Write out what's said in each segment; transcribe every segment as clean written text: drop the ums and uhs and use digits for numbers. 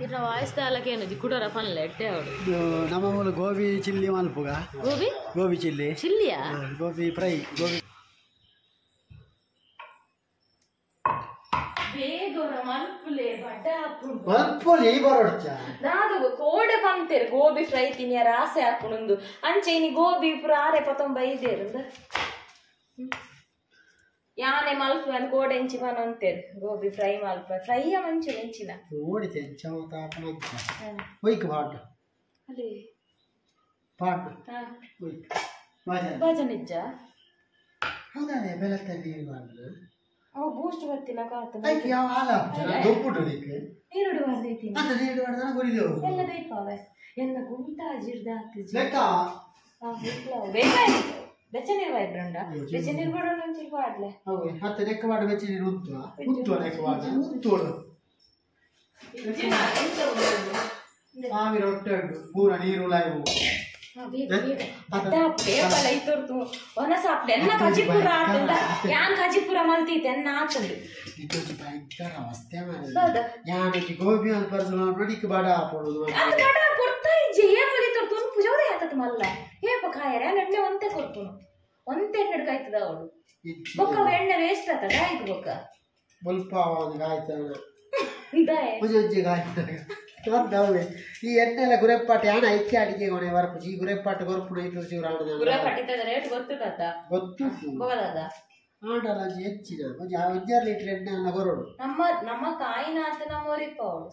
ಇನ್ನ ವಾಯಿಸ್ತಾಲಕ್ಕೇನು ಜಿಕ್ಕುಡರ ಪನ್ಲೆ ಎಟ್ಟೆ ಅವಳು ನಮ್ಮ ಮೂಲ ಗೋಬಿ ಚಿಲ್ಲಿ ಮಲ್ಪುಗ ಗೋಬಿ ಚಿಲ್ಲಿ ಚಿಲ್ಲಿಯಾ ಗೋಬಿ ಫ್ರೈ ಗೋಬಿ ಬೇಗರ ಮಲ್ಪುಲೆ ಮಲ್ಪುಲಿ ಬರೋಡ್ಚ ನಾದು ಕೋಡೆ ಪಂತೇರು ಗೋಬಿ ಫ್ರೈ ತಿನ್ಯಾರ ಆಸೆ ಹಾಕೊಂಡು ಅಂಚೆ ಇನಿ ಗೋಬಿ ಪುರ ಆರೆ 95 ಯಾನೆ ಮಲ್ಪ ಅಂತ ಕೋಡೆ ಎಂಚಿ ಮನ ಅಂತೇರು ಗೋಬಿ ಫ್ರೈ ಮಲ್ಪ ಫ್ರೈಯ ಮಂಚು ಎಂಚಿನ ಓಡಿತೆ ಚಮತ ಪನಂಚ ಒಯ್ಕ ಬಾಟ್ ಅಲೆ ಪಾಟ್ ಒಯ್ಕ ಬಾಜನ್ ಇಜ್ಜ ಹೌದಾನೆ ಬೆಳತ್ತೆ ನೀರು ಬಾಡ್ನ ಅವ ಬೂಸ್ಟ್ ಬರ್ತಿಲ್ಲ ಕಾತ ಐಕೆ ಯಾವ ಹಾಲ ದೊಪ್ಪುಡು ನಿಕ್ಕೆ ನೀರುಡು ಬರ್ದೈತಿ ಅಂತ ನೀರು ಬಾಡ್ನ ಗುರಿದೆವು ಎಲ್ಲ ದೈಪಾವೆ ಎಲ್ಲ ಗುಂಟಾಜಿರ್ದಾತಿ ಲೆಕ್ಕ ಬೇಕಾಯ್ತು ಬೆಚ್ಚನೀರು ವೈಬ್ರಂಡ ಬೆಚ್ಚನೀರು ಬರೋಣ ಒಂಚೂರು ಪಾಡ್ಲೆ ಹೌದು ಮತ್ತೆ ನೆಕ್ಕ ಬಾಡ ಬೆಚ್ಚನೀರು ಉತ್ತು ನೆಕ್ಕ ಬಾಡ ಉತ್ತೋಳು ಸಾವಿರ ಹೊಟ್ಟೆ ಉಂಟು ಪೂರ ನೀರು ಲೈವ್ ಕಾಜಿಪುರ ಮಲ್ತೈತೆ ಅನ್ನ ಆತಂದು ಭಯಂಕರ ಅವಸ್ಥೆ ಮಾಡ ಯಾನಕ್ಕೆ ಗೋಬಿ ಅಂತ ಪರ್ಸಲ್ ನೋಡಿಕ್ಕೆ ಬಡ ಹಾಕೊಳ್ಳೋದು ಕೊಡ್ತಾ ಇಜ್ಜೆ ಏನ್ ಮಲಿತೋರ್ತು ಪೂಜೋದೇ ಆತದ ಮಲ್ಲ ಏಪ ಕಾಯರ ಎಣ್ಣೆ ಒಂತೆ ಕೊಡ್ತುನು ಒಂತೆ ಎಣ್ಣೆ ಕಾಯ್ತದ ಅವಳು ಬೊಕ್ಕ ಎಣ್ಣೆ ವೇಸ್ಟ್ ಆಗ್ತದ ಆಯ್ತು ಬೊಕ್ಕ ಸ್ವಲ್ಪ ಆಯ್ತಾನ ಇದಾಯ ಪೂಜೆ ಗಾಯ್ತಾಗ ಈ ಎಣ್ಣೆ ಎಲ್ಲ ಗುರೆಪ್ಪಾಟ ಯಾನ ಐಕ್ಯ ಅಡಿಗೆ ಕೊನೆ ವರಪು ಈ ಗುರೆಪ್ಪಾಟ ಗೊರಪುಡು ಐದು ಶಿವರಾಣ ರೇಟ್ ಗೊತ್ತುದ ಗೊತ್ತು ಆಡಲ್ಲ ಹೆಚ್ಚಿನ 5 ಲೀಟರ್ ಎಣ್ಣೆ ಅನ್ನ ಗೊರಡು ನಮ್ಮ ಕಾಯಿನ ಅಂತ ನಮ್ಮವರಿಪ್ಪ ಅವಳು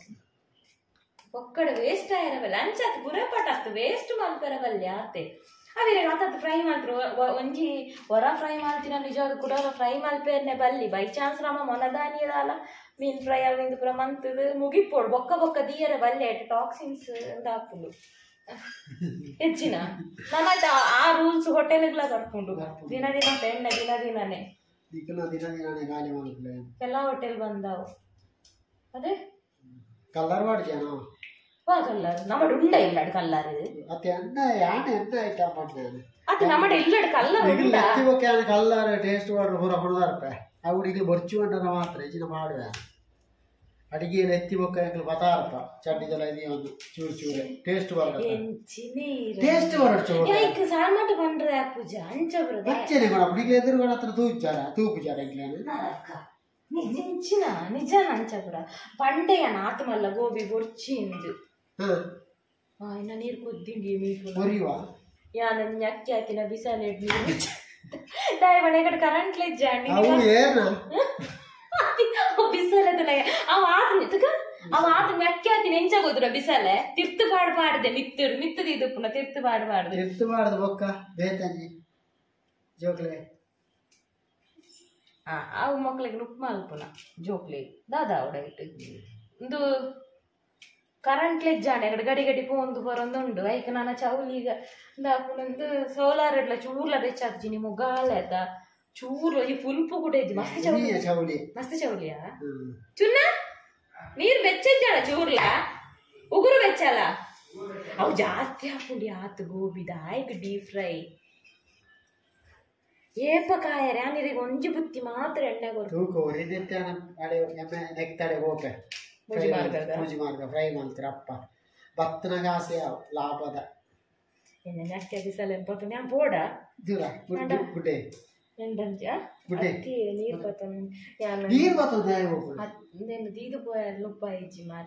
ಒಕ್ಕಡೆ ವೇಸ್ಟ್ ಆಗಿರಬಲ್ಲ ಅಂಚಾತ್ ಗುರೆಪಾಟ ಆಗ್ತದೆ ವೇಸ್ಟ್ ಮಾಡ್ತಾರಬಲ್ಯ ಆತೆ ಅವಿರ ಆತತ್ ಫ್ರೈ ಮಾಡ್ತರು ಒಂಜಿ ಹೊರ ಫ್ರೈ ಮಾಡ್ತೀನ ನಿಜವಾದ ಕೂಡ ಫ್ರೈ ಮಲ್ಪೇರ್ನೆ ಬಲ್ಲಿ ಬೈ ಚಾನ್ಸ್ ನಮ್ಮ ಮೊನದಾನಿಯದಲ್ಲ ಮೀನ್ ಫ್ರೈ ಅವಿಂದು ಪುರ ಮಂತದು ಮುಗಿಪೋಡು ಬೊಕ್ಕ ಬೊಕ್ಕ ದೀಯರ ಬಲ್ಲೆ ಟಾಕ್ಸಿನ್ಸ್ ಅಂತ ಹಾಕೊಂಡು ಹೆಚ್ಚಿನ ನಮ್ಮತ್ತ ಆ ರೂಲ್ಸ್ ಹೋಟೆಲ್ಗಳ ಕರ್ಕೊಂಡು ದಿನ ಎಣ್ಣೆ ದಿನನೇ ಗಾಳಿ ಮಾಡ್ಕೊಳ್ಳಿ ಎಲ್ಲ ಹೋಟೆಲ್ ಬಂದಾವು ಅದೇ ಕಲ್ಲರ್ ಮಾಡ್ತೀಯಾ ಕಲ್ಲರ್ ನಮ್ಮಡು ಉಂಡ ಇಲ್ಲ ಕಲ್ಲರ್ ಮತ್ತೆ ಎಣ್ಣ ಯಾಣ ಎಣ್ಣ ಆಯ್ತಾ ಮಾಡ್ತೇನೆ ಅದು ನಮ್ಮಡು ಇಲ್ಲ ಕಲ್ಲರ್ ಕಲ್ಲರ್ ಟೇಸ್ಟ್ ಮಾಡ್ರು ಪೂರ ಹೊಡೆದಾರ್ಪ ಅವ್ರಿಗೆ ಬರ್ಚು ಅಂಟಾರ ಮಾತ್ರ ಹೆಚ್ಚಿನ ಮಾಡುವೆ ಅಡಿಗೆಯಲ್ಲಿ ಎತ್ತಿ ಬೊಕ್ಕ ಬತಾರಪ್ಪ ಚಡ್ಡಿದೆಲ್ಲ ಇದೆಯಾ ಒಂದು ಚೂರು ಚೂರೆ ಟೇಸ್ಟ್ ಬರೋದು ಟೇಸ್ಟ್ ಬರೋದು ಸಾಮಾಟ ಬಂದ್ರೆ ಪೂಜಾ ಅಂಚ ಬರೋದು ಬಚ್ಚನೆ ಕೂಡ ಹುಡುಗಿ ಎದುರುಗಳ ಹತ್ರ ತೂಪುಚಾರ ನಿಂಚಿನ ನಿಜ ನಂಚಪುರ ಪಂಡೆಯ ನಾತು ಮಲ್ಲ ಗೋಬಿ ಬೊರ್ಚಿಂದು ಇನ್ನ ನೀರು ಕೊದ್ದಿಂಗಿ ಮೀಪು ಯಾನ ಅಕ್ಕಿ ಹಾಕಿನ ಬಿಸಾಲೆಡ್ ನೀರು ದಾಯ ಮನೆ ಕಡೆ ಕರೆಂಟ್ ಲೆಜ್ಜಾಂಡಿ ಬಿಸಾಲೆ ಅವ ಆತ ಮೆಕ್ಕೆ ಹಾಕಿ ನೆಂಚಾಗೋದ್ರ ಬಿಸಾಲೆ ತಿರ್ತು ಪಾಡ್ದೆ ಮಿತ್ತದು ಇದು ಪುನಃ ತಿರ್ತು ಪಾಡ್ದು ಬೊಕ್ಕ ಬೇತಂಜಿ ಜೋಕ್ಲೆ ಅವು ಮಕ್ಳಿಗೆ ನುಪ್ಪು ಮಲ್ಪುನ ಜೋಕ್ಲಿ ದಾದ ಅವಡಾಯ್ತು ಒಂದು ಕರೆಂಟ್ ಲೆಜ್ಜಾಂಡೆ ಅక్కడ ಗಡಿ ಪೋಂದು ಬರೊಂದುಂಡು ಐಕ ನಾನು ಚೌಲಿಗ ದಾಪುನಂದು ಸೋಲಾರ್ ಇಡ್ಲ ಚೂರ್ಲ ಬೆಚ್ಚಾದ್ಜಿ ನಿಮ್ಮ ಗಾಲ ಆಯ್ತ ಚೂರು ಈ ಫುಲ್ಪು ಕೂಡ ಇದ್ದಿ ಮಸ್ತ್ ಚೌಲಿಯಾ ಚುನ್ನ ನೀರು ಬೆಚ್ಚಜ್ಜಾಳ ಚೂರ್ಲ ಉಗುರು ಬೆಚ್ಚಲ್ಲ ಅವು ಜಾಸ್ತಿ ಹಾಕೊಂಡು ಆತು ಗೋಬಿದ ಆಯ್ತು ಡೀಪ್ ಫ್ರೈ ಏಪ ಕಾಯರೆ ನೀರಿಗೆ ಒಂಜಿ ಬುತ್ತಿ ಮಾತ್ರ ಎಣ್ಣೆ ಫ್ರೈ ಮಾಡ್ತಾರೆ ಅಪ್ಪ ಭತ್ತನ ಕಾಸೆ ಲಾಭದ ಅಕ್ಕೆ ಬಿಸಲ ഞാൻ പോടാ ಗುಡ್ಡೆ ಎಂಡಂಜ ನೀರು ಬತ್ತನ್ ದೀದು ಪೋಯ ಲುಪ್ಪ ಇಜ್ಜಿ ಮಾರ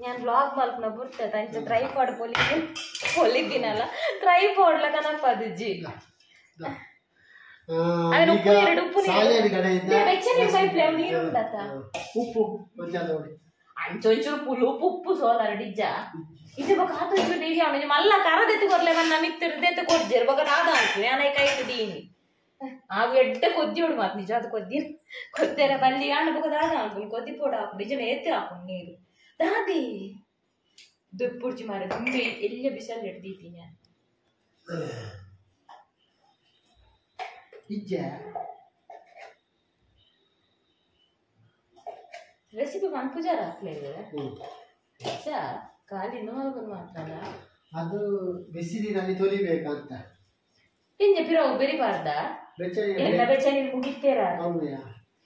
ഞാൻ ಬ್ಲಾಗ್ ಮಲ್ಪನ ಬುರ್ತೆ ತಂಚ ಟ್ರೈಪಾಡ್ ಪೊಲಿದ್ದೀನಲ್ಲ ಟ್ರೈಪಾಡ್ಲ ಕನಪ್ಪ ಅದಿಜ್ಜಿ ಅಂಚೊಂಚೂರು ಪುಲು ಉಪ್ಪು ಸೋಲಾರ ಡಿಜ್ಜ ಇದು ಬೊಕ ಆತೊಂಚೂರು ಡಿಗಿ ಅವನಿಗೆ ಮಲ್ಲ ಕರದೆತ್ತು ಕೊರ್ಲೆವನ್ನ ಮಿತ್ತಿರ್ದೆತ್ತು ಕೊಡ್ಜೇರು ಬೊಕ ದಾದ ಆಯ್ತು ಯಾನೈ ಕೈಟ್ ದೀನಿ ಆವು ಎಡ್ಡೆ ಕೊದ್ದಿ ಉಡು ಮಾತು ನಿಜ ಅದು ಕೊದ್ದೇರ ಬಲ್ಲಿ ಆಂಡ ಬೊಕ ದಾದ ಆಯ್ತು ಕೊದ್ದಿ ಪೋಡ ಹಾಕು ನಿಜನ ಎತ್ತಿ ಹಾಕೊಂಡು ನೀರು ದಾದಿ ದುಪ್ಪುಡ್ಚಿ ಮಾರ ದುಂಬಿ ಎಲ್ಲ ಬಿಸಲ್ ಹಿಡ್ದೀತೀನಿ ರೆಸಿಪಿ ಮನ್ಪುಜಾರ ಹಾಕ್ಲೇದು ಖಾಲಿ ನೋವು ಮಾತ್ರ ಅದು ಬಿಸಿ ನೀರಲ್ಲಿ ತೊಲಿಬೇಕಂತ ಹಿಂಗೆ ಪಿರವು ಬೆರಿಬಾರ್ದ ಎಲ್ಲ ಬೆಚ್ಚ ನೀರು ಮುಗಿತೇರ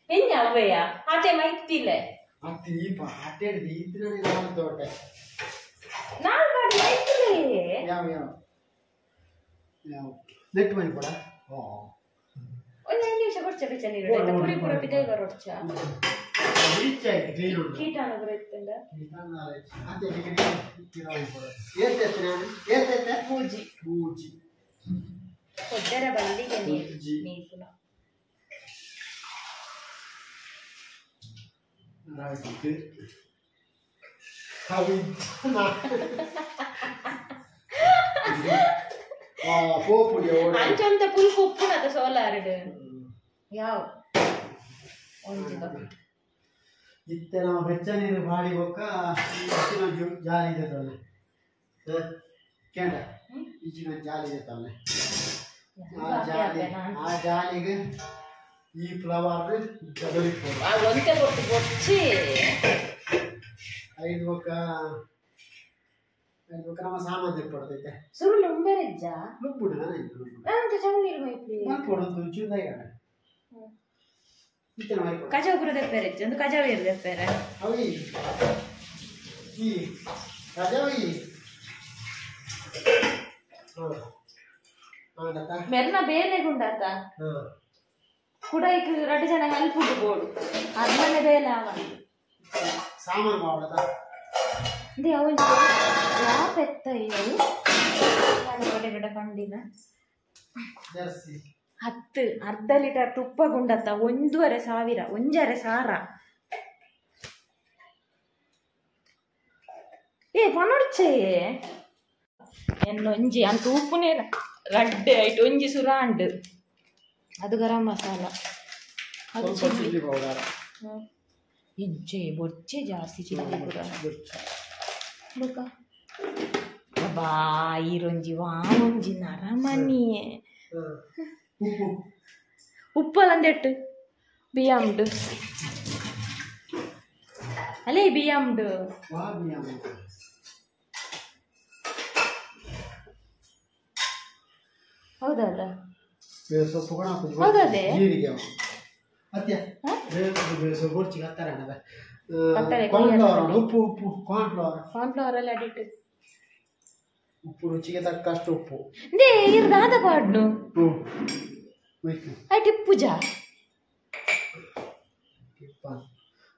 ಹೆಂಗೆ ಅವಯ್ಯ ಆತೆ ಮೈತಿಲ್ಲ ಅತ್ತಿ ಈ ಪಾಟೆ ಹಿಡಿದು ಇತ್ತು ನನಗೆ ಅವನ ತೋಟ ನಾನು ಮಾಡಿ ಆಯ್ತದೆ ಯಾವ ನೆಟ್ ಮಾಡಿ ಕೂಡ ಒಂದು 5 ನಿಮಿಷ ಕೊಡ್ಚ ಬಿಚ್ಚ ನೀರು ಪುರಿ ಪುರ ಪಿದೈ ಬರೋಡ್ಚ ಕೀಟಾಣ ಬರುತ್ತಲ್ಲ ಪೂಜಿ ಕೊಡ್ಡರ ಬಲ್ಲಿಗೆ ನೀಪುಲ ಅಂಚಂತ ಪುಲ್ ಉಪ್ಪುನದ ಸೋಲಾರ್ಡ್ ಯಾವ ಇತ್ತ ನಮ್ಮ ಬೆಚ್ಚ ನೀರು ಬಾಡಿ ಬೊಕ್ಕ ಇಚ್ಚಿನ ಜಾಲಿ ಇದೆ ತೊಲೆ ಕೇಂಡ ಇಚ್ಚಿನ ಜಾಲಿ ಇದೆ ತೊಲೆ ಆ ಜಾಲಿಗೆ ಈ ಫ್ಲವರ್ ಒಂತೆ ಕೊಟ್ಟು ಬೊಚ್ಚಿ 5 ಬೊಕ್ಕ ನಮ್ಮ ಸಾಮಾನು ತೆಪ್ಪಡ್ತೈತೆ ಸುರುಳು ಉಂಬೆರೆಜ್ಜ ನುಪ್ಪುಡು ನಾನು ಚಂದೀರು ಮೈಪ್ಲಿ ಮಲ್ಪೊಡೊಂದು ಚೂದಾಯ ಇತ್ತನ ಮೈಪೊ ಕಜಾಪುರ ದೆಪ್ಪೆರೆಜ್ಜ ಒಂದು ಕಜಾವೀರು ದೆಪ್ಪೆರೆ ಅವಿ ಈ ಕಜಾವಿ ಮೆರ್ನ ಬೇಲೆಗುಂಡಾತ ಕುಡೈಕ್ 2 ಜನ ಹಲ್ಪುಡು ಬೋಡು ಅದ್ಮನೆ ಬೇಲೆ ಆವ ಸಾಮಾನು ಮಾಡದ ದೇ ಅವನ್ ಯಾ ಪೆತ್ತ ಇವು ನಾನು ಕಡೆ ಗಿಡ ಕಂಡಿನ ಜರ್ಸಿ 10 ಅರ್ಧ ಲೀಟರ್ ತುಪ್ಪ ಗುಂಡತ್ತ 1,500 1,500 ಏ ಪನೊಡ್ಚೆ ಎನ್ನೊಂಜಿ ಅಂತ ಉಪ್ಪುನೇ ರಡ್ಡೆ ಆಯ್ತು ಒಂಜಿ ಸುರಾಂಡ್ ಅದು ಗರಂ ಮಸಾಲ ಅದು ಚಿಲ್ಲಿ ಪೌಡರ್ ಇಜ್ಜೆ ಬೊಚ್ಚೆ ಜಾಸ್ತಿ ಚಿಲ್ಲಿ ಪುರ ಬೊಕ್ಕ ಬಾ ಈರೊಂಜಿ ವಾನೊಂಜಿ ನರಮನಿ ಉಪ್ಪಲಂದೆಟ್ಟು ಬಿಯಮ್ಡು ಅಲ್ಲೇ ಬಿಯಮ್ಡು ಹೌದಲ್ಲ ಸೊಪ್ಪು ಕೂಡ ಹೌದದೇ ಜೀರಿಗೆ ಅತ್ಯ ಸೊಪ್ಪು ಗೊರ್ಚಿಗೆ ಹತ್ತಾರೆ ಉಪ್ಪು ಉಪ್ಪು ಕಾರ್ನ್ಫ್ಲವರ್ ಎಲ್ಲ ಅಡಿಟ್ಟು ಉಪ್ಪು ರುಚಿಗೆ ತಕ್ಕಷ್ಟು ಉಪ್ಪು ದೇ ಇರ್ದಾದ ಪಾಡ್ನು ಐಟಿ ಪೂಜಾ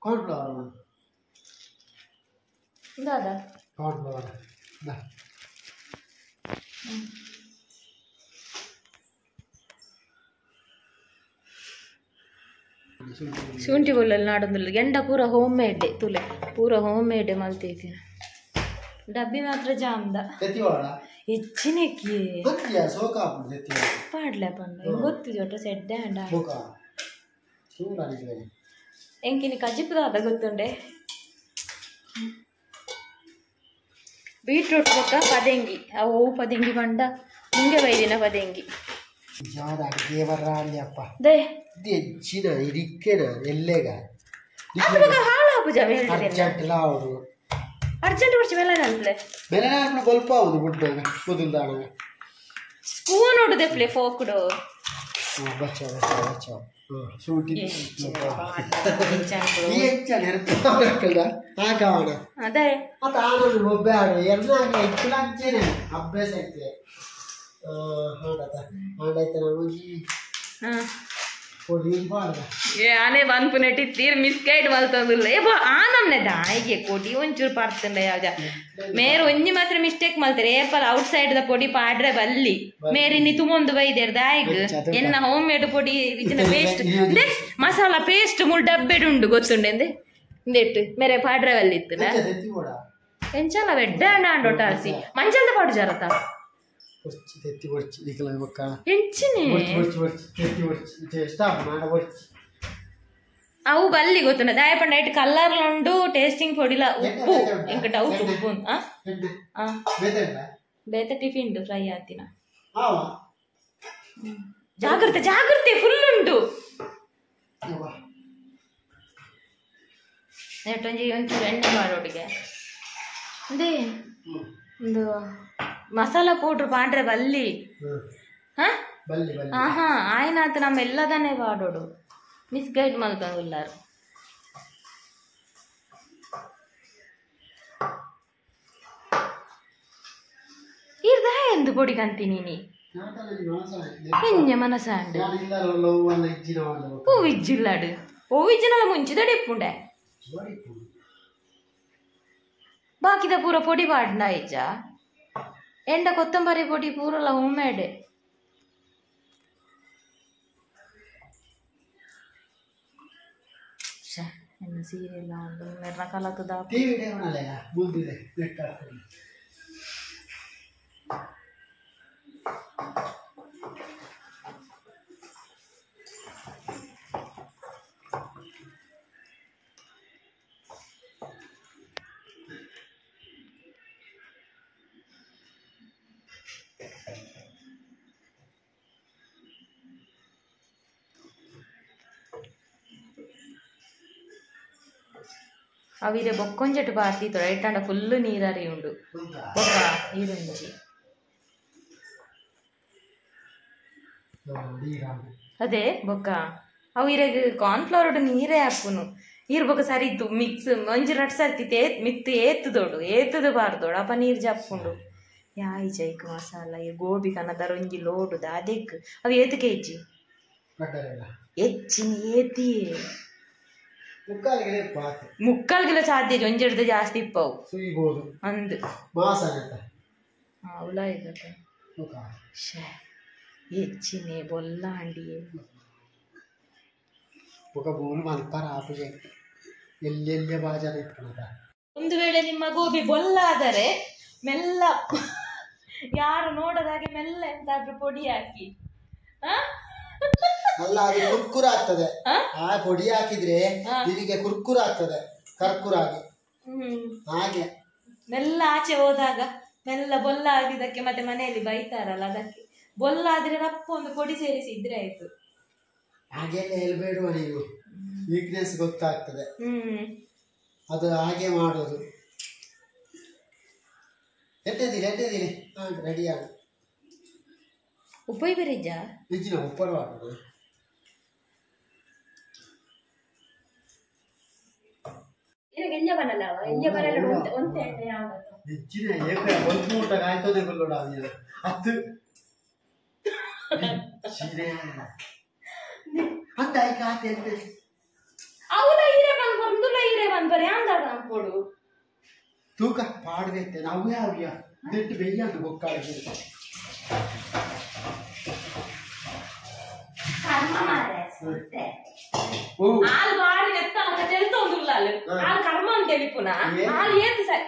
ಕಾರ್ನ್ಫ್ಲವರ್ ದಾದ ಕಾರ್ನ್ಫ್ಲವರ್ ಶುಂಠಿ ಬೊಲ್ಲಲ್ಲಿ ನಾಡೊಂದುಲ್ಲ ಗೆಂಡ ಪೂರ ಹೋಮ್ ಮೇಡ್ ತುಲೆ ಪೂರ ಹೋಮ್ ಮೇಡ್ ಮಲ್ತೈತಿ ಡಬ್ಬಿ ಮಾತ್ರ ಜಾಮ್ದ ಹೆಚ್ಚಿನಕ್ಕಿ ಪಾಡ್ಲೆ ಪಂಡ ಗೊತ್ತು ಜೋಟ ಸೆಡ್ಡೆ ಅಂಡ ಎಂಕಿನಿ ಕಜಿಪುದಾದ ಗೊತ್ತುಂಡೆ ಬೀಟ್ರೂಟ್ ಬೊಕ್ಕ ಪದೆಂಗಿ ಅವು ಪದೆಂಗಿ ಪಂಡ ಮುಂಗೆ ಬೈದಿನ ಪದೆಂಗಿ ದೇ ಹೆಚ್ಚಿನ ಇರಿಕೆನ ಎಲ್ಲೆಗ ಹಾಳಾಪುಜ ಅರ್ಜೆಂಟ್ ಬಿಡ್ಸಿ ಮೆಲನೆ ಮೆಲನೆ ಸ್ವಲ್ಪ ಹೌದು ಬಿಡ್ಬೇಕು ಮೊದಲು ಸ್ಪೂನ್ ಹೊಡೆದೆ ಪ್ಲೇ ಫೋಕ್ಡು ಅದೇ ಅಭ್ಯಾಸ ಐತೆ ಆನೆ ಬಂದು ನೆಟ್ಟಿತ್ತೀರ್ ಮಿಸ್ಕೈಟ್ ಮಲ್ತಂದಿಲ್ಲ ಏ ಆನಮ್ನೆ ದಾಯಿಗೆ ಕೊಡಿ ಒಂಚೂರು ಪಾರ್ತಂಡ ಯಾವ್ದ ಮೇರು ಒಂಜಿ ಮಾತ್ರ ಮಿಸ್ಟೇಕ್ ಮಲ್ತಾರೆ ಏಪಲ್ ಔಟ್ ಸೈಡ್ ದ ಪೊಡಿ ಪಾಡ್ರೆ ಬಲ್ಲಿ ಮೇರಿನಿ ತುಮೊಂದು ಬೈದೇರ್ ದಾಯಿಗ್ ಎನ್ನ ಹೋಮ್ ಮೇಡ್ ಪೊಡಿ ವಿಚಿನ ಪೇಸ್ಟ್ ಅಂದ್ರೆ ಮಸಾಲ ಪೇಸ್ಟ್ ಮೂರು ಡಬ್ಬೆಡುಂಡು ಗೊತ್ತುಂಡೆ ಅಂದೆ ಇಂದೆಟ್ಟು ಮೇರೆ ಪಾಡ್ರೆ ಬಲ್ಲಿತ್ತು ಎಂಚಲ್ಲ ಬೆಡ್ಡ ಅಂಡೊಟ್ಟಾಸಿ ಮಂಚಲ್ದ ಪಾಡು ಜರತ ಅವು ಬಲ್ಲಿ ಗೊತ್ತುಂಡ ದಾಯಪಂಡ ಐಟ್ ಕಲರ್ ಉಂಡು ಟೇಸ್ಟಿಂಗ್ ಪೊಡಿಲ ಉಪ್ಪು ಇಂಕ ಡೌಟ್ ಉಪ್ಪು ಬೇತೆ ಟಿಫಿನ್ ಫ್ರೈ ಆತಿನ ಜಾಗ್ರತೆ ಜಾಗ್ರತೆ ಫುಲ್ ಉಂಟು ನೆಟ್ಟೊಂಜಿ ಒಂಚೂರು ಎಣ್ಣೆ ಮಾಡೋಡಿಗೆ ಅದೇ ಒಂದು ಮಸಾಲ ಪೌಡ್ರ್ ಪಾಡ್ರೆ ಬಲ್ಲಿ ಹಾ ಆಯ್ನಾತ ನಮ್ಮ ಎಲ್ಲದನ್ನೇ ಪಾಡೋಡು ಮಿಸ್ಗೈಡ್ ಮಲ್ಕೊಂಡ್ಲಾರು ಇಂದು ಪೊಡಿ ಕಂತೀನಿ ನೀ ಎಂಜ ಮನಸಾಂಡ್ ಹೂ ಇಜ್ಜಿಲ್ಲಾಡು ಹೂ ಇಜ್ಜಿನಲ್ಲ ಮುಂಚಿದ ಡೆಪ್ಪುಂಡೆ ಬಾಕಿದ ಪೂರ ಪೊಡಿ ಪಾಡ್ನ ಇಜ್ಜ ಎಂಡ ಕೊತ್ತಂಬರಿ ಪೊಡಿ ಪೂರಲ್ಲ ಹೋಮ್ಮೇಡ್ ಎನ್ನ ಸೀರಿಯಲ್ಲ ಉಂಡು ಮೆರ್ನ ಕಲತದ ಅವಿರೆ ಬೊಕ್ಕೊಂಜೆಟ್ಟು ಪಾರ್ತಿತ್ತು ರೈಟಾಂಡ ಫುಲ್ಲು ನೀರರಿ ಉಂಡು ಬೊಕ್ಕ ನೀರುಂಜಿ ಅದೇ ಬೊಕ್ಕ ಅವು ಇರೆಗ್ ಕಾರ್ನ್ಫ್ಲವರ್ ನೀರೇ ಹಾಪುನು ನೀರು ಬೊಕ್ಕ ಸರಿತು ಮಿಕ್ಸ್ ಒಂಜಿ ರಟ್ ಸರ್ತಿ ಮಿತ್ತು ಏತ್ತುದೋಡು ಏತ್ತುದು ಬಾರ್ದೋಡು ಅಪ್ಪ ನೀರು ಜಪ್ಪುಂಡು ಯಾಯಿ ಜೈಕ್ ಮಸಾಲ ಗೋಬಿ ಕನ್ನದರ ಒಂಜಿ ಲೋಡುದ ಅದೆಕ್ ಅವು ಏತಕ್ಕೆ ಹೆಜ್ಜಿ ಹೆಚ್ಚಿನ ಏತಿ ಮುಕ್ಕಾಲ್ಗೆಲ್ಲ ಸಾಧ್ಯ ಒಂಜೆಡ್ದು ಜಾಸ್ತಿ ಇಪ್ಪವು ಅಂದು ಅವಲ ಇದಕ್ಕೆ ಹೆಚ್ಚಿನೆ ಬೊಲ್ಲ ಅಂಡಿಯೇ ಒಂದು ವೇಳೆ ನಿಮ್ಮ ಗೋಬಿ ಬೊಲ್ಲ ಆದರೆ ಮೆಲ್ಲ ಯಾರು ನೋಡದಾಗೆ ಮೆಲ್ಲ ಎಂತಾದ್ರೂ ಪೊಡಿ ಹಾಕಿ ಅಲ್ಲ ಅದು ಕುರ್ಕುರ ಆಗ್ತದೆ ಆ ಪೊಡಿ ಹಾಕಿದ್ರೆ ನಿನಗೆ ಕುರ್ಕುರ ಆಗ್ತದೆ ಕರ್ಕುರಾಗಿ ಹಾಗೆ ಮೆಲ್ಲ ಆಚೆ ಹೋದಾಗ ಮೆಲ್ಲ ಬೊಲ್ಲ ಆಗಿದ್ದಕ್ಕೆ ಮತ್ತೆ ಮನೆಯಲ್ಲಿ ಬೈತಾರಲ್ಲ ಅದಕ್ಕೆ ಬೊಲ್ಲ ಆದ್ರೆ ರಪ್ಪ ಒಂದು ಪೊಡಿ ಸೇರಿಸಿದ್ರೆ ಆಯ್ತು ಹಾಗೆಲ್ಲ ಹೇಳ್ಬೇಡುವ ನೀವು ವೀಕ್ನೆಸ್ ಗೊತ್ತಾಗ್ತದೆ ಅದು ಹಾಗೆ ಮಾಡೋದು ಎಟ್ಟಿದ್ದೀನಿ ರೆಡಿ ಆಗ ಉಪ್ಪೈ ಬೇರೆಜ್ಜ ಹೆಚ್ಚಿನ ಉಪ್ಪರು ಮಾಡೋದು ಎಂಜ ಬರಲ್ಲ ಎಂಜ ಬರಲ್ಲ ಒಂದೇ ಹೆಚ್ಚಿನ ಒಂದು ಮೂಟ ಕಾಯ್ತದೆ ಗೊಲ್ಲೋಡ ಹತ್ತು ಅಂತ ಅವರ ಹೀರೆ ಬಂದು ಬಂದುಲ ಹೀರೆ ಬಂದು ಬರೀ ಅಂದಾಗ ಅನ್ಕೊಡು ತೂಕ ಪಾಡ್ದೈತೆ ನಾವು ಯಾವ್ಯ ನೆಟ್ಟು ಬೆಯ್ಯಂದು ಬೊಕ್ಕಾಳಿಗೆ ಹಾಲು ಬಾರಿ ನೆತ್ತ ತೆಲ್ತೊಂದುಲ್ಲ ಹಾಲು ಕರ್ಮ ಅಂತ ಹೇಳಿಪುನ ಹಾಲು ಏತು ಸರಿ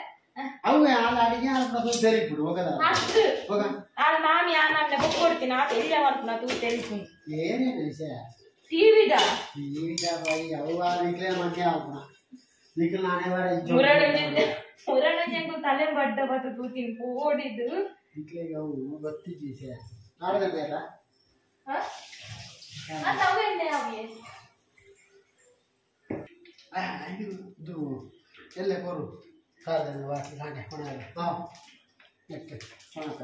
ಅವೇ ಹಾಲು ಅಡಿಗೆ ಹಾಲು ತೆರಿಬಿಡು ಹೋಗದ ಅಷ್ಟು ಹಾಲು ಮಾಮಿ ಆನಾಗ್ನೆ ಬೊಕ್ಕೊಡ್ತೀನಿ ಆ ತೆರಿಯ ಮಾಡ್ತೀನಿ ತೂ ತೆರಿಪುನು ಏನೇನು ವಿಷಯ ಟಿವಿದ ಬೈ ಅವು ನಿಕ್ಲೆ ಮಂಗೆ ಆಗುಣ ನಿಕ್ಲೆ ನಾನೇ ಬಾರ ಮುರಡಂಜಂಗು ತಲೆ ಬಡ್ಡ ಬತ್ತ ತೂತೀನಿ ಓಡಿದ್ದು ನಿಕ್ಲೆಗೆ ಅವು ಗೊತ್ತಿದ್ದು ವಿಷಯ ನಾಡ್ದಂಗೆ ಅಲ್ಲ ಇದು ಎಲ್ಲ ಕೊರು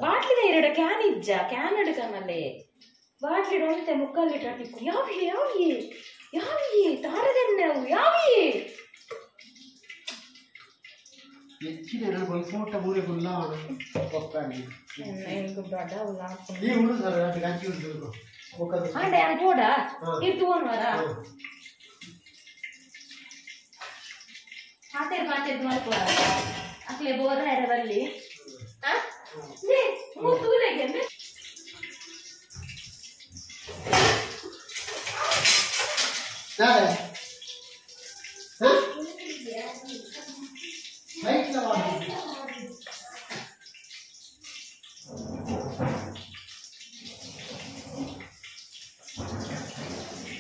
ಬಾಟ್ಲಿದ ಎರಡು ಕ್ಯಾನ್ ಇಜ್ಜ ಕ್ಯಾನ್ ಹಿಡ್ಕನಲ್ಲೇ ಬಾಟ್ಲಿ ಒಂತೆ ಮುಕ್ಕಲ್ ಲೀಟರ್ ತಿಕ್ಕು ಯಾವಿ ತಾರದೆಣ್ಣೆವು ಯಾವಿ ಹೆಚ್ಚಿನ ಫೋಟ ಮೂರೆ ಫುಲ್ಲ ಕೊಕ್ಕಾಗಿ ಈ ಹುಡುಗ ಗಂಜಿ ಉಂಟು ಅಂಡೆ ಅದು ಕೂಡ ಇದು ತಗೊಂಡ್ವಾರ ಮಾತೇದು ಮಾಡ್ಕೊಡ ಅಕ್ಲೆ ಬೋರ ಎರವಲ್ಲಿ ತೂಲೆಗೆ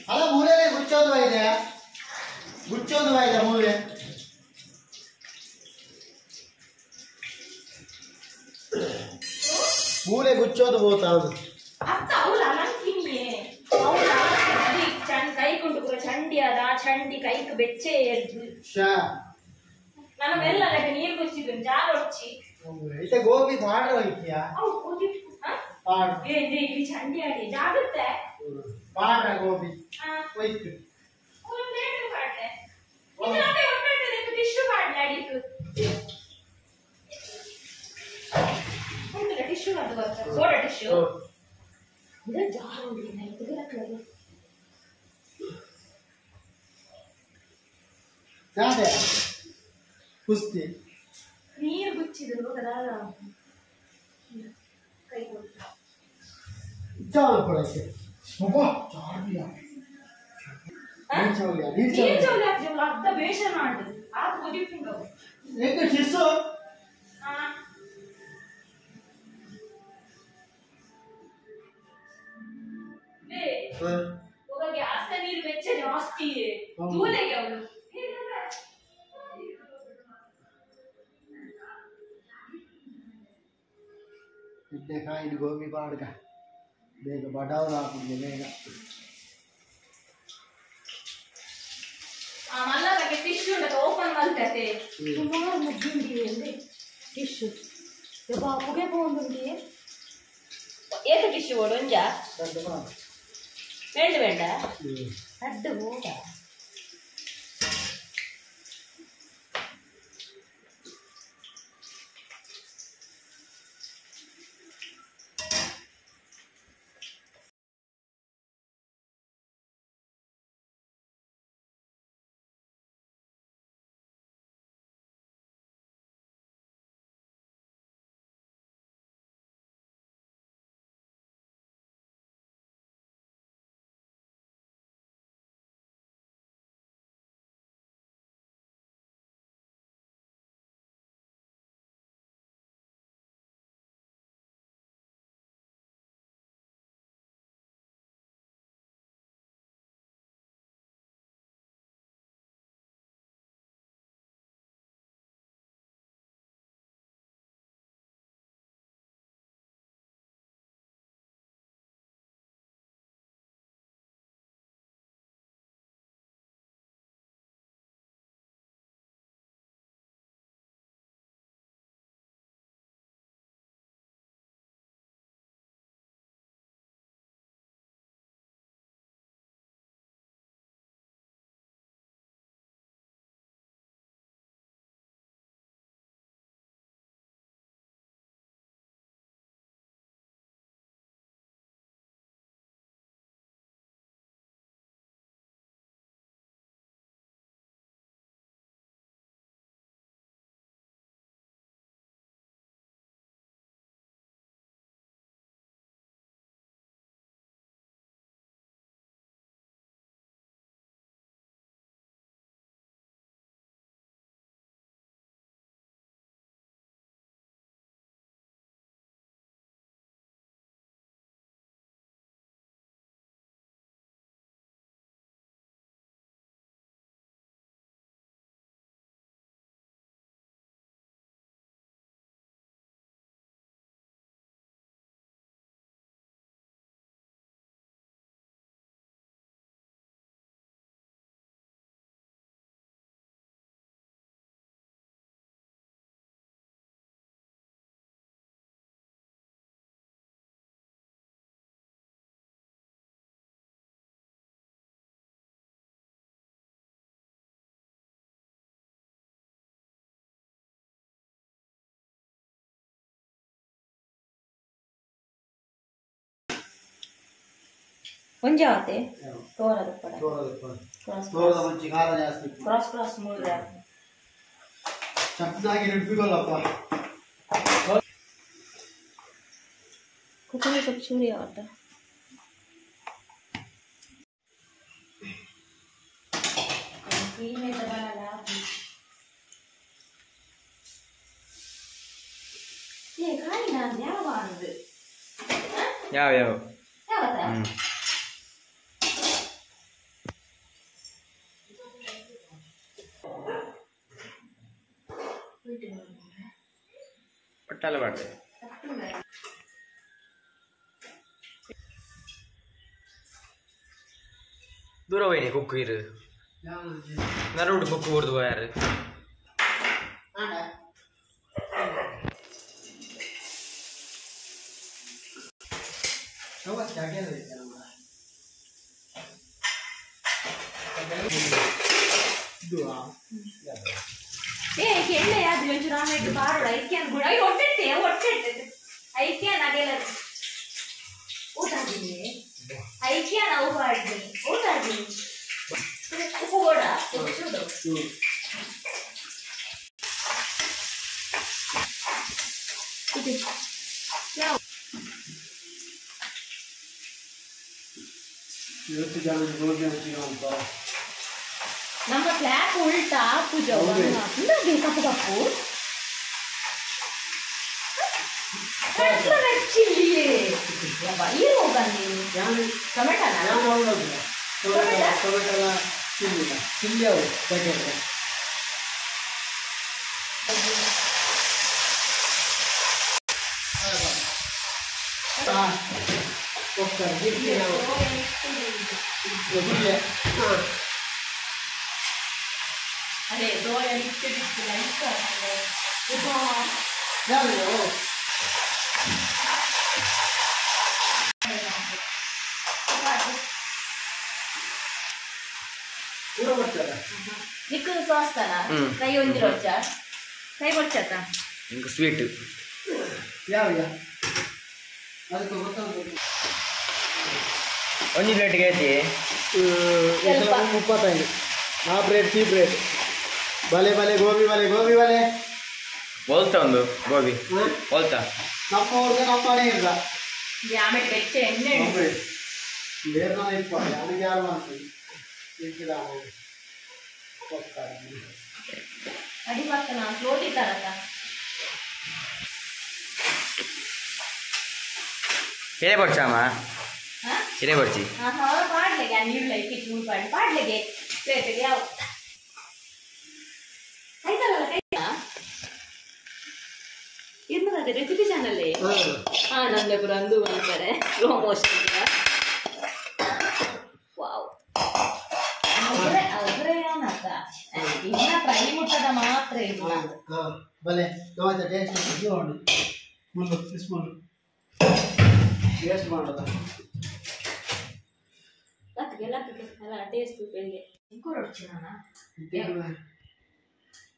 ಅಲ್ಲ ಮೂಲೆ ಗುಚ್ಚೋದು ಇದೆ ಮೂಲೆ ಮೂಲೆ ಗುಚ್ಚೋದು ಹೋತಾ ಅತ್ತ ಅವಳ ಅಲಂಕಿನಿಯೇ ಅವಳ ಕೈ ಕೊಂಡು ಪೂರ ಚಂಡಿ ಅದ ಚಂಡಿ ಕೈಕ್ ಬೆಚ್ಚೆ ಎದ್ದು ನನ್ನ ಮೆಲ್ಲಗೆ ನೀರು ಕುಚ್ಚಿದ್ದು ಜಾಗ ಹೊಚ್ಚಿ ಇತ್ತೆ ಗೋಬಿ ಪಾಡ್ರ ಹೋಯ್ತಿಯಾ ಇಲ್ಲಿ ಚಂಡಿ ಆಡಿ ಜಾಗುತ್ತೆ ಪಾಡ್ರ ಗೋಬಿ ಹೋಯ್ತು ಟಿಶ್ಯೂ ಫೋಟೋ ಟಿಶ್ಯೂ ಇದು ಜಾರು ತೆಗಿಲಕ್ಕಲ್ಲ ಯಾಕೆ ಕುಸ್ತಿ ನೀರು ಗುಚ್ಚಿದ್ರು ಕೈ ಕೊಟ್ಟು ಜಾರು ಕೊಡಕ್ಕೆ ಒಬ್ಬ ಜಾರಿಯ ನೀರು ಚೌಲಿ ಅರ್ಧ ಬೇಷನ್ ಮಾಡುದು ಆಗ ಕೊದಿಪ್ಪುಂಡು ಏಕೆ ಶಿಸ್ಸು ಗ್ಯಾಸ್ ನೀರು ವೆಚ್ಚ ಜಾಸ್ತಿ ಜೂಲೆಗೆ ಅವಳು ಕಾಯಿನ ಗೋಬಿ ಪಾಡ್ಗ ಬೇಗ ಬಡವರ ಹಾಕುದು ಬೇಗ ಮಲ್ಲಗೆ ಟಿಶ್ಯೂ ಓಪನ್ ಮಾಡ್ತೈತೆ ಸುಮಾರು ಮುದ್ದುಂಡಿ ಅಂದ್ರೆ ಟಿಶ್ಯೂ ಬಾಪುಗೆ പോകുന്നുണ്ട് ಏಕ ಟಿಶ್ಯೂ ಒಡೊಂಜ വേണ്ട വേണ്ട അഡ് പോടാ ಒಂಜಾವತೆ ತೋರದ ಪಡ ತೋರದ ಮುಂಚೆ ಖಾರ ಜಾಸ್ತಿ ಕ್ರಾಸ್ ಕ್ರಾಸ್ ಮೂಲ ಚಪ್ಪನಾಗಿ ನೆನಪಿಗೊಲ್ಲಪ್ಪ ಕುಕ್ಕರ್ ಸ್ವಲ್ಪ ಚೂರಿ ಆವತ್ತ ಕ್ರೀಮೆ ತಗೊಳ್ಳಲ್ಲ ಏ ಕಾಯಿ ನಾನು ಯಾವ ಮಾಡುದು ಯಾವ ಯಾವ ಯಾವತ್ತ ಪಟ್ಟಲ್ಲ ಬಾಡ್ದೆ ದೂರ ಹೋಯ್ನಿ ಕುಕ್ಕು ಇರು ನರೋಡು ಕುಕ್ಕು ಹೊಡೆದು ಯಾರು ಏ ಕೆಳ್ಳೆ ಆದ್ರೆ ಒಂಚೂರು ಆಮೇಲೆ ಬಾರೋಡ ಇದಕ್ಕೆ ಅನ್ಬಿಡ ಒಟ್ಟಿಟ್ಟೆ ಐಕ್ಯ ನಗೆಲ್ಲ ಊಟ ಆಗಿದ್ದೀನಿ ಐಕ್ಯ ನಾವು ಮಾಡಿದ್ದೀನಿ ಊಟ ಆಗಿದ್ದೀನಿ ಉಪ್ಪು ಕೂಡ ಚೂಡು ಯಾವ ಇವತ್ತು ಜನ ಗೋಬಿ ಅಂತ ನಮ್ಮ ಫ್ಲಾಟ್ ಉಲ್ಟಾ ಪೂಜಾ ಕಪ್ಪು ಕಪ್ಪು ಚಿಲ್ಲಿ ಏನು ಬಂದಿ ಟೊಮೆಟೊನ ಟೊಮೆಟೊ ಚಿಲ್ಲಿ ಅವು ಪ್ಯಾಕೆಟ್ ಅದೇ ದೋಯ ಇಟ್ಟು ನಿಕ್ಕು ಸಾಸ್ತಾನ ಕೈ ಒಂದಿರೋಚ್ಚ ಕೈ ಕೊಡ್ಚತ್ತ ನಿಂಗೆ ಸ್ವೀಟ್ ಯಾವ ಅದಕ್ಕೆ ಗೊತ್ತಾಗ್ತದೆ ಒಂಜಿ ಪ್ಲೇಟ್ಗೆ ಐತಿ 35 ಆ ಬ್ರೆಡ್ ಟಿ ಬ್ರೆಡ್ ಬಲೆ ಬಲೆ ಗೋಬಿ ಬಲೆ ಗೋಬಿ ಬಲೆ ಹೋಲ್ತಾ ಒಂದು ಗೋಬಿ ಹೋಲ್ತಾ ನಮ್ಮ ಊರಿಗೆ ನಮ್ಮ ಮನೆ ಇಲ್ಲ ಆಮೇಲೆ ಬೆಚ್ಚ ಎಣ್ಣೆ ಬೇರೆ ಇಪ್ಪ ನನಗೆ ಯಾರು ಮಾಡ್ತೀವಿ ಅಡಿ ಮಾಡ್ತಾನ ರೋಟಿ ತರಕ ಹಿರೇ ಬರ್ಚಾಮ ಹಿರೇ ಬರ್ಚಿ ಅವ್ರು ಪಾಡ್ಲೆಗೆ ನೀರ್ಲ ಇಕ್ಕಿ ಚೂರು ಪಾಡ್ಲೆಗೆ ಪ್ಲೇಟಿಗೆ ಯಾವ ಆಯ್ತಲ್ಲ ಕೈ ಇರ್ಮದ ರೆಸಿಪಿ ಚಾನಲ್ ಹಾ ನಮ್ದೆ ಪುರ ಅಂದು ಮಾಡ್ತಾರೆ ರೋಮೋಸ್ಟ್ ವಾವ್ ಅವರೇ ಏನತ್ತ ಇನ್ನ ಫ್ರೈ ಮುಟ್ಟದ ಮಾತ್ರ ಇಲ್ಲ ಬಲೆ ಟೊಮೆಟೊ ಟೇಸ್ಟ್ ನೋಡಿ ಮುಳ್ಳು ಸ್ಪೂನ್ ಟೇಸ್ಟ್ ಮಾಡೋದ ಅಲ್ಲ ಟೇಸ್ಟ್ ಬೆಳಿಗ್ಗೆ ಇಂಕೋರೊಡ್ಚಿ ನಾನು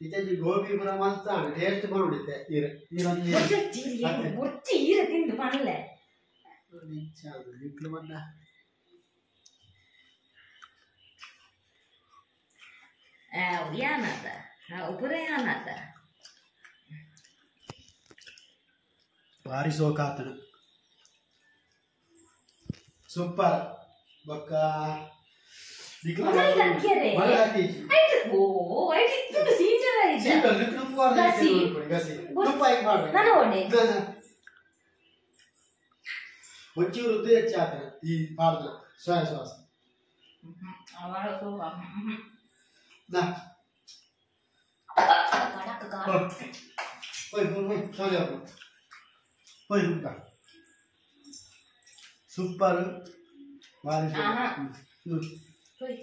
ಇತ್ತೀಚೆಗೆ ಗೋಬಿ ಪುರ ಮಸ್ತ್ ಟೇಸ್ಟ್ ಬಂದಿತ್ತೆ ಬುರ್ಚಿ ಈರ ತಿಂದು ಪನ್ಲೆ ನಿಕ್ಲು ಬಂದ ಏನದ ಉಪುರ ಏನದ ಭಾರಿ ಸೋಕಾತನ ಸೂಪರ್ ಬೊಕ್ಕ ಒಂಚೂರು ಉದ್ದು ಹೆಚ್ಚು ಹಾಕ್ತಾರೆ ಈ ಪಾಡ್ದ ಸೋಯಾ ಸಾಸ್ ಸೂಪರ್ ಭಾರಿ